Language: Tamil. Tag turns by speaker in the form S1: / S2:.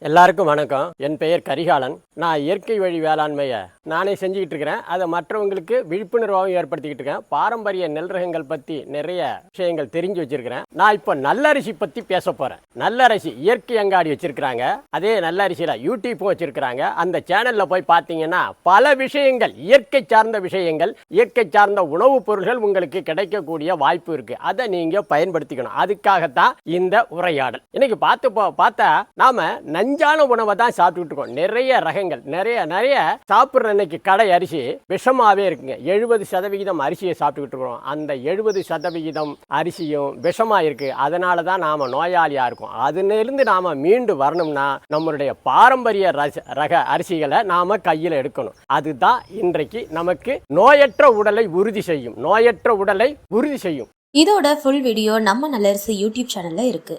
S1: எல்லாருக்கும் வணக்கம். என் பெயர் கரிகாலன். நான் இயற்கை வழி வேளாண்மையை நானே செஞ்சுக்கிட்டு இருக்கிறேன். அதை மற்றவங்களுக்கு விழிப்புணர்வாகவும் ஏற்படுத்திக்கிட்டு இருக்கேன். பாரம்பரிய நெல் ரகங்கள் பற்றி நிறைய விஷயங்கள் தெரிஞ்சு வச்சிருக்கிறேன். நான் இப்போ நல்லரிசி பற்றி பேச போகிறேன். நல்லரிசி இயற்கை அங்காடி வச்சிருக்கிறாங்க. அதே நல்லரிசியில் யூடியூப்பும் வச்சிருக்கிறாங்க. அந்த சேனலில் போய் பார்த்தீங்கன்னா பல விஷயங்கள், இயற்கை சார்ந்த விஷயங்கள், இயற்கை சார்ந்த உணவுப் பொருள்கள் உங்களுக்கு கிடைக்கக்கூடிய வாய்ப்பு இருக்குது. அதை நீங்கள் பயன்படுத்திக்கணும். அதுக்காகத்தான் இந்த உரையாடல். இன்னைக்கு பார்த்தா நாம நஞ்சான உணவை தான் சாப்பிட்டுட்டு இருக்கோம். நிறைய ரகங்கள், நிறைய சாப்பிட்ற இன்னைக்கு கடை அரிசி விஷமாவே இருக்குங்க. 70% அரிசியை சாப்பிட்டுக்கிட்டு இருக்கிறோம். அந்த 70% அரிசியும் விஷமா இருக்கு. அதனால தான் நாம நோயாளியா இருக்கோம். அதிலிருந்து நாம மீண்டு வரணும்னா நம்மளுடைய பாரம்பரிய ரக அரிசிகளை நாம கையில் எடுக்கணும். அதுதான் இன்றைக்கு நமக்கு நோயற்ற உடலை உறுதி செய்யும்.
S2: இதோட ஃபுல் வீடியோ நம்ம நல்லரசு யூடியூப் சேனல்ல இருக்கு.